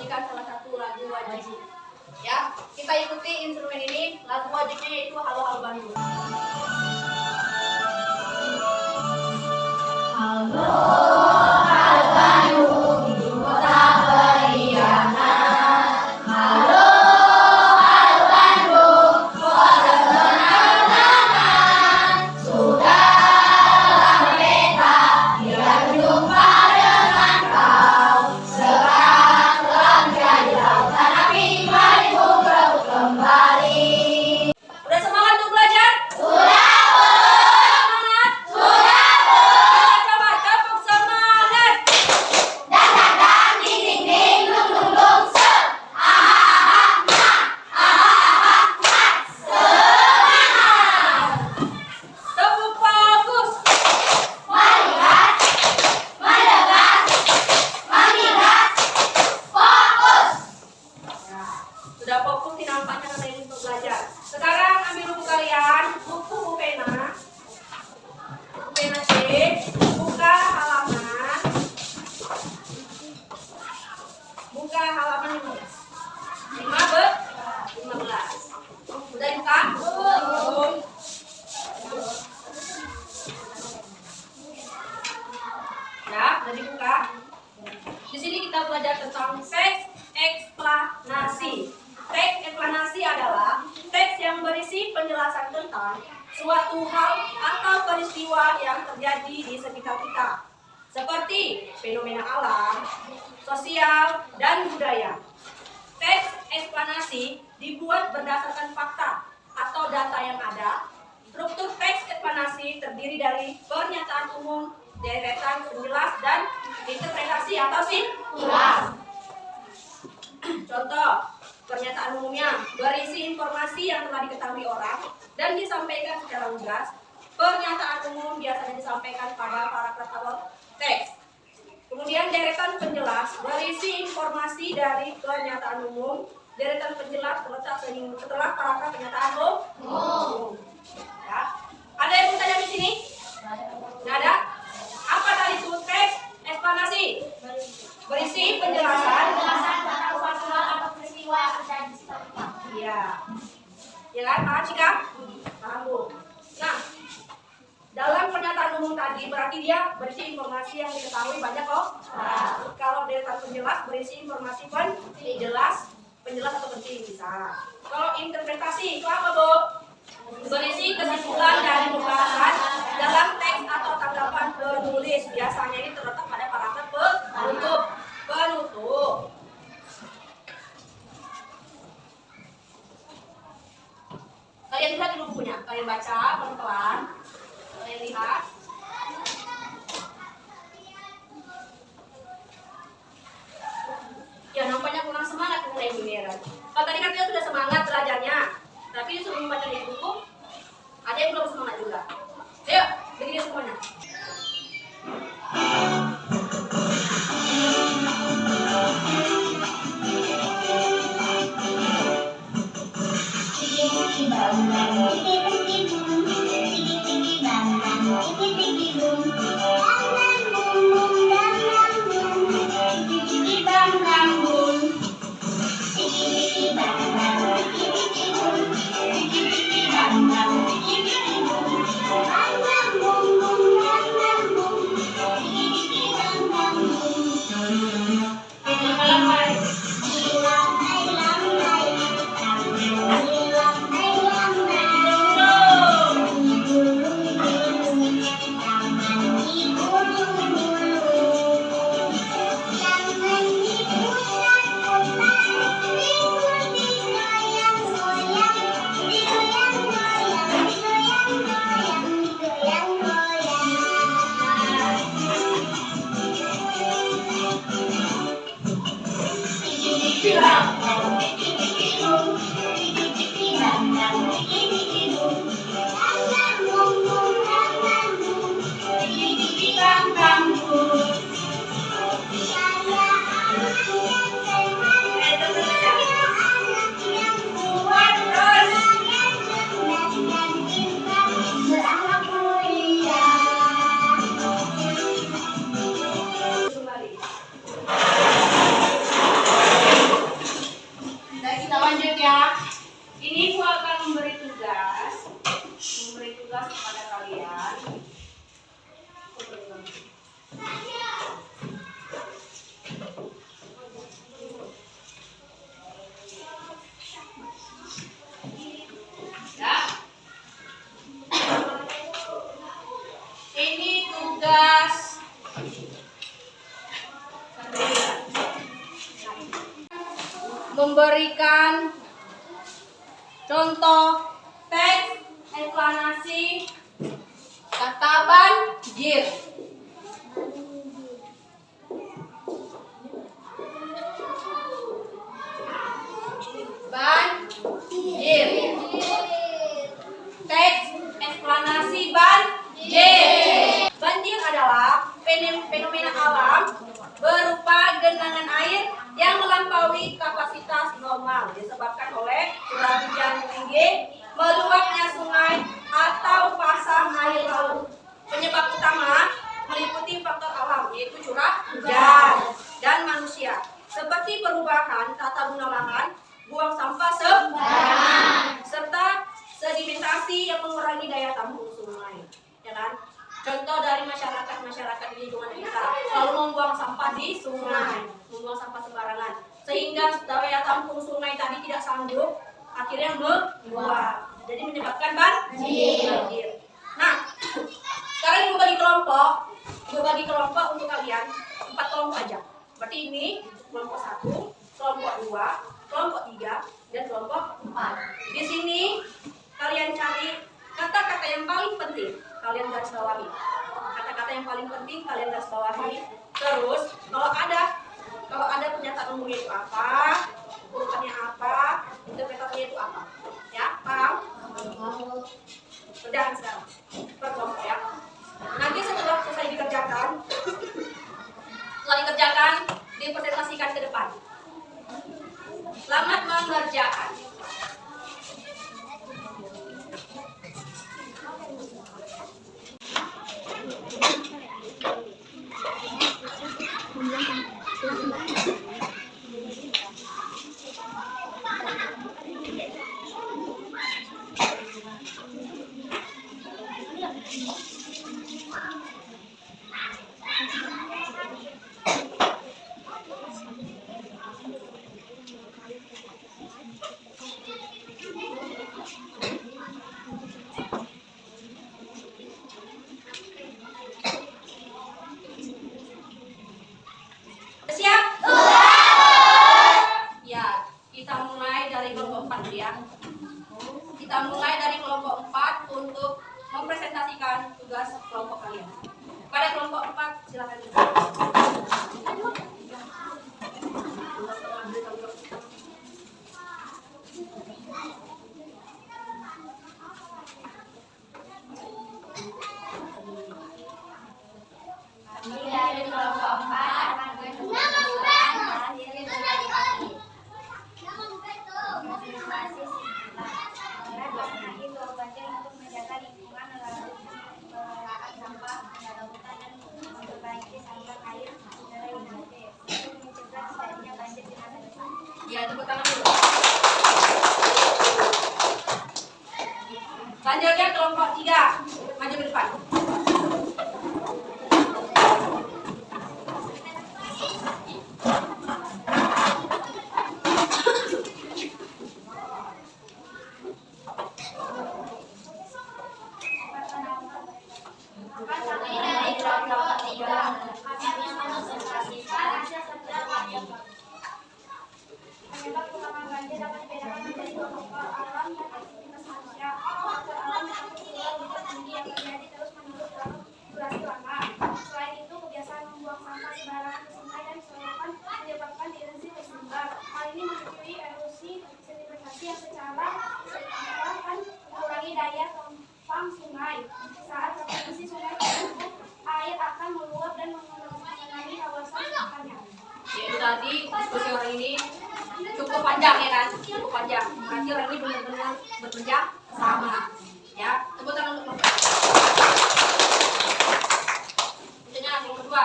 menyanyikan salah satu lagu wajib. Ya, kita ikuti instrumen ini. Lagu wajibnya yaitu Halo Halo Bandung. Halo. Sudah fokus nampaknya karena ini untuk belajar. Sekarang ambil buku kalian, buku pena C, buka halaman 15. Sudah dibuka? Belum. Ya, sudah dibuka. Di sini kita belajar tentang teks eksplanasi. Teks eksplanasi adalah teks yang berisi penjelasan tentang suatu hal atau peristiwa yang terjadi di sekitar kita, seperti fenomena alam, sosial, dan budaya. Teks eksplanasi dibuat berdasarkan fakta atau data yang ada. Struktur teks eksplanasi terdiri dari pernyataan umum, deretan penjelas, dan interpretasi atau simpulan. Contoh, pernyataan umumnya berisi informasi yang telah diketahui orang dan disampaikan secara lugas. Pernyataan umum biasanya disampaikan pada paragraf awal teks. Kemudian deretan penjelas berisi informasi dari pernyataan umum. Deretan penjelas terletak setelah paragraf pernyataan umum. Ya. Ada yang mau tanya di sini? Nggak ada? Apa tadi itu teks eksplanasi? Berisi penjelasan tentang suatu hal atau peristiwa yang terjadi di sekitar kita. Iya. Ya kan? Paham sih Kak? Paham Bu. Nah, dalam pernyataan umum tadi berarti dia berisi informasi yang diketahui banyak kok. Nah, kalau deretan penjelas berisi informasi penjelas atau penting bisa. Kalau interpretasi itu apa Bu? Berisi kesimpulan dari pembahasan dalam teks atau tanggapan penulis. Biasanya ini terletak pada paragraf penutup. Kalian lihat dulu bukunya. Kalian baca pelan-pelan. Kalian lihat. Ya, nampaknya kurang semangat mengenai dunia. Kalau tadi kan kita sudah semangat belajarnya, tapi disuruh membaca di buku, ada yang belum semangat juga. Ayo, berdiri semuanya. memberikan contoh teks eksplanasi kata banjir. Banjir. Teks eksplanasi banjir. Banjir adalah fenomena alam berupa genangan air yang melampaui kapasitas normal disebabkan oleh curah hujan tinggi, meluapnya sungai atau pasang air laut. Penyebab utama meliputi faktor alam yaitu curah hujan dan manusia seperti perubahan tata guna lahan, buang sampah sembarangan, serta sedimentasi yang mengurangi daya tampung sungai. Ya kan? Contoh dari masyarakat di lingkungan kita selalu membuang sampah di sungai, membuang sampah sembarangan, sehingga daya tampung sungai tadi tidak sanggup, akhirnya meluap, jadi menyebabkan banjir. Nah, sekarang ibu bagi kelompok untuk kalian 4 kelompok aja. Berarti ini kelompok 1, kelompok 2, kelompok 3, dan kelompok 4. Di sini kalian cari kata-kata yang paling penting, kalian garis bawahi. Kata-kata yang paling penting kalian garis bawahi. Terus kalau ada pernyataan umumnya itu apa, urutannya apa, interpretasinya itu apa. Ya, paham? Kerjaan sekarang per kelompok ya. Nanti setelah selesai dikerjakan, dipresentasikan ke depan. Selamat mengerjakan. Siap? Ya, kita mulai dari kelompok 4 dulu ya. Kita mulai dari kelompok 4 untuk mempresentasikan tugas kelompok kalian. Pada kelompok 4 silakan. Dari kelompok 4 Ya, tepuk tangan dulu. Selanjutnya kelompok 3, maju ke depan. Penyebab pengamatan banjir dapat dibedakan menjadi 2 faktor alam dan aktivitas manusia. Faktor alam yaitu curah hujan tinggi yang terjadi terus-menerus dalam durasi lama. Selain itu, kebiasaan membuang sampah sembarangan ke sungai dan selokan menyebabkan erosi tersumbat. Hal ini memicu erosi sedimentasi yang secara signifikan mengurangi daya tampung sungai. Saat kondisi sungai tertutup, air akan meluap dan mengenai kawasan sekitarnya. Ya, itu tadi diskusi orang ini cukup panjang ya kan, cukup panjang. Berarti orang ini benar-benar bekerja sama. Ya, tepuk tangan untuk mereka. Selanjutnya yang kedua.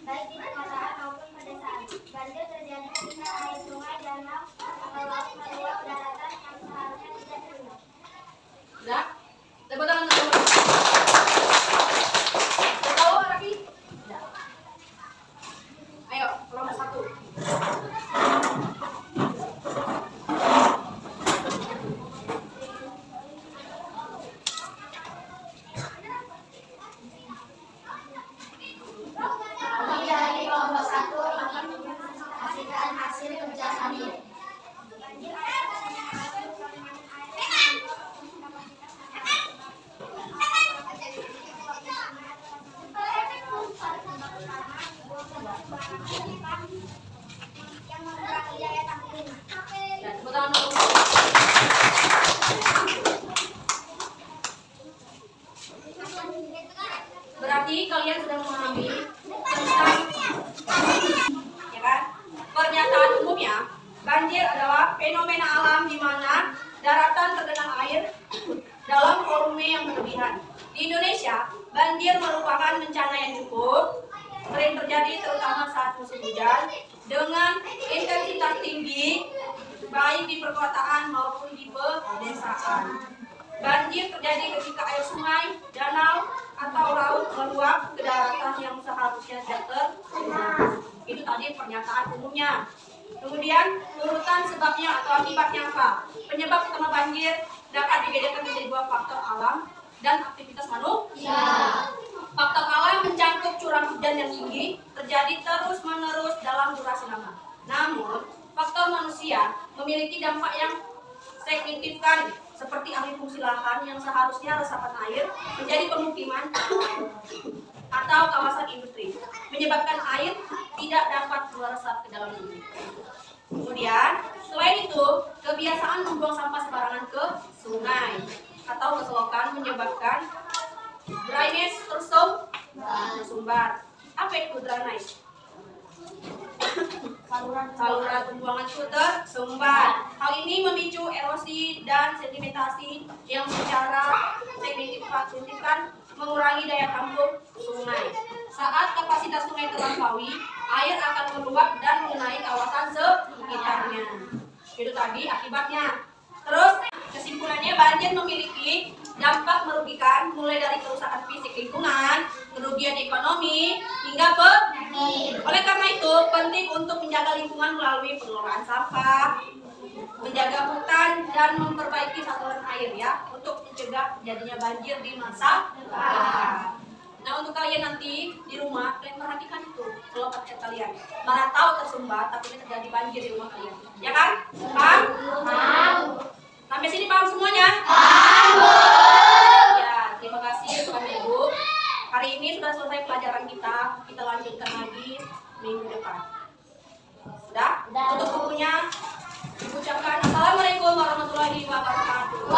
Baik di perkotaan maupun pedesaan. Banjir terjadi ketika air sungai, danau, atau laut meluap ke daratan yang seharusnya tidak terendam. Udah? Tepuk tangan untuk mereka. kalian sudah memahami tentang ya kan? Pernyataan umumnya, banjir adalah fenomena alam di mana daratan tergenang air dalam volume yang berlebihan. Di Indonesia, banjir merupakan bencana yang cukup sering terjadi terutama saat musim hujan dengan intensitas tinggi baik di perkotaan maupun di pedesaan. Banjir terjadi ketika air sungai, danau, atau laut meluap ke daratan yang seharusnya tidak tergenang. Itu tadi pernyataan umumnya. Kemudian urutan sebabnya atau akibatnya apa? Penyebab utama banjir dapat dibedakan menjadi dua faktor alam dan aktivitas manusia. Faktor alam mencakup curah hujan yang tinggi, terjadi terus-menerus dalam durasi lama. Namun, faktor manusia memiliki dampak yang signifikan, seperti alih fungsi lahan yang seharusnya resapan air menjadi pemukiman atau kawasan industri, menyebabkan air tidak dapat meresap ke dalam bumi. Kemudian, selain itu, kebiasaan membuang sampah sembarangan ke sungai atau ke selokan menyebabkan drainase tersumbat. Apa itu drainase? Saluran pembuangan itu tersumbat. Hal ini memicu erosi dan sedimentasi yang secara signifikan mengurangi daya tampung sungai. Saat kapasitas sungai terlampaui, air akan meluap dan mengenai kawasan sekitarnya. Itu tadi akibatnya. Terus kesimpulannya, banjir memiliki dampak merugikan mulai dari kerusakan fisik lingkungan, kerugian ekonomi, hingga penyakit. Oleh karena itu, penting untuk menjaga lingkungan melalui pengelolaan sampah, menjaga hutan, dan memperbaiki saluran air ya, untuk mencegah terjadinya banjir di masa depan. Nah, untuk kalian nanti di rumah, kalian perhatikan itu selokan air kalian. Mana tahu tersumbat, tapi terjadi banjir di rumah kalian. Ya kan? Paham? Paham. Sampai sini paham semuanya? Paham. Ya, terima kasih Bapak Ibu. Hari ini sudah selesai pelajaran kita. Kita lanjutkan lagi minggu depan. Sudah? Untuk bukunya, diucapkan Assalamualaikum warahmatullahi wabarakatuh.